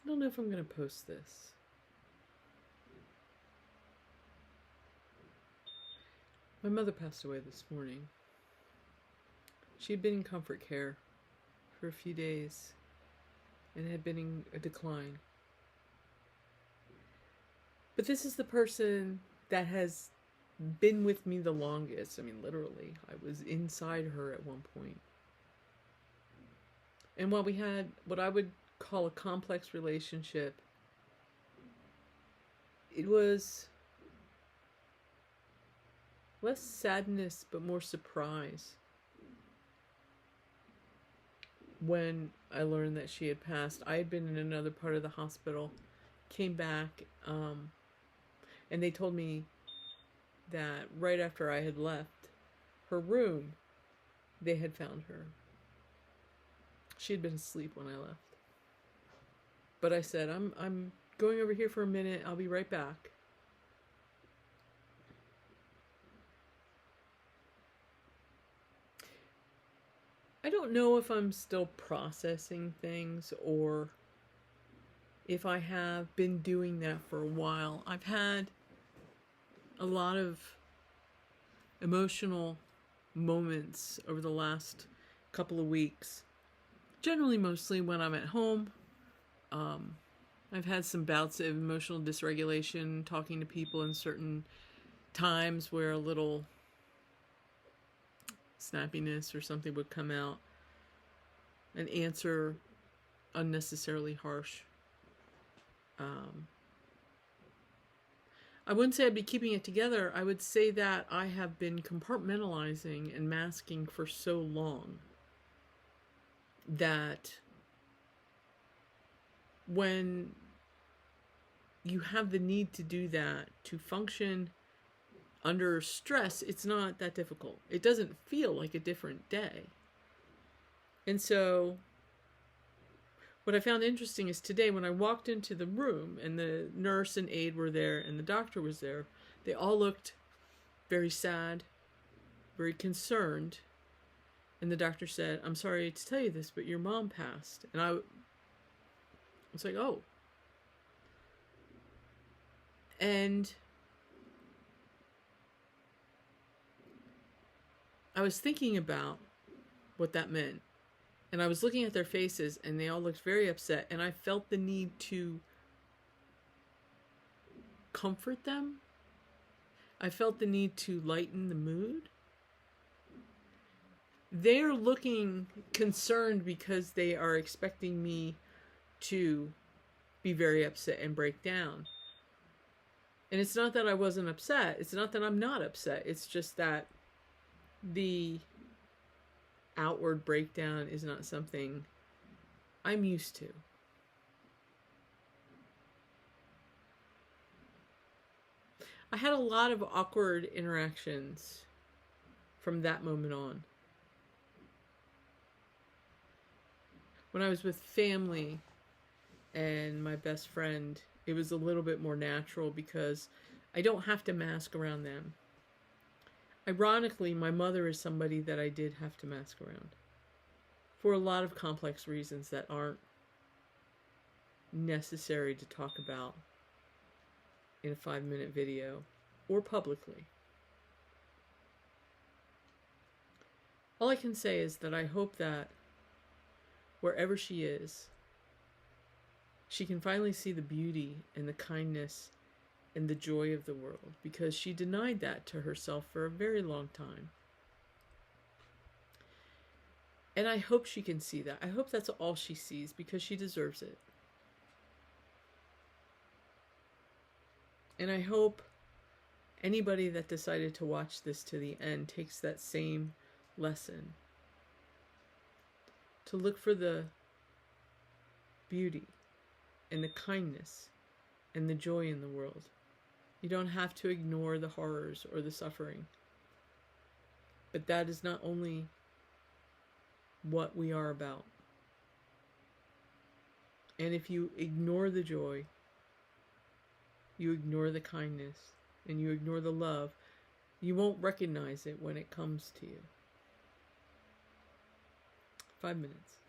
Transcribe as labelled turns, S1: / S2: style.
S1: I don't know if I'm going to post this. My mother passed away this morning. She had been in comfort care for a few days and had been in a decline. But this is the person that has been with me the longest. I mean, literally, I was inside her at one point. And while we had what I would call a complex relationship, it was less sadness but more surprise when I learned that she had passed. I had been in another part of the hospital, came back, and they told me that right after I had left her room, they had found her. She had been asleep when I left. But I said, I'm going over here for a minute. I'll be right back. I don't know if I'm still processing things or if I have been doing that for a while. I've had a lot of emotional moments over the last couple of weeks. Generally, mostly when I'm at home. I've had some bouts of emotional dysregulation, talking to people in certain times where a little snappiness or something would come out, an answer unnecessarily harsh. I wouldn't say I'd be keeping it together. I would say that I have been compartmentalizing and masking for so long that when you have the need to do that to function under stress, it's not that difficult. It doesn't feel like a different day. And so what I found interesting is today when I walked into the room and the nurse and aide were there and the doctor was there, they all looked very sad, very concerned. And the doctor said, "I'm sorry to tell you this, but your mom passed." And I was like, "Oh." And I was thinking about what that meant. And I was looking at their faces and they all looked very upset. And I felt the need to comfort them. I felt the need to lighten the mood. They're looking concerned because they are expecting me to be very upset and break down. And it's not that I wasn't upset. It's not that I'm not upset. It's just that the outward breakdown is not something I'm used to. I had a lot of awkward interactions from that moment on. When I was with family and my best friend, it was a little bit more natural because I don't have to mask around them. Ironically, my mother is somebody that I did have to mask around for a lot of complex reasons that aren't necessary to talk about in a 5-minute video or publicly. All I can say is that I hope that wherever she is, she can finally see the beauty and the kindness and the joy of the world, because she denied that to herself for a very long time. And I hope she can see that. I hope that's all she sees, because she deserves it. And I hope anybody that decided to watch this to the end takes that same lesson, to look for the beauty and the kindness and the joy in the world. You don't have to ignore the horrors or the suffering. But that is not only what we are about. And if you ignore the joy, you ignore the kindness, and you ignore the love, you won't recognize it when it comes to you. 5 minutes.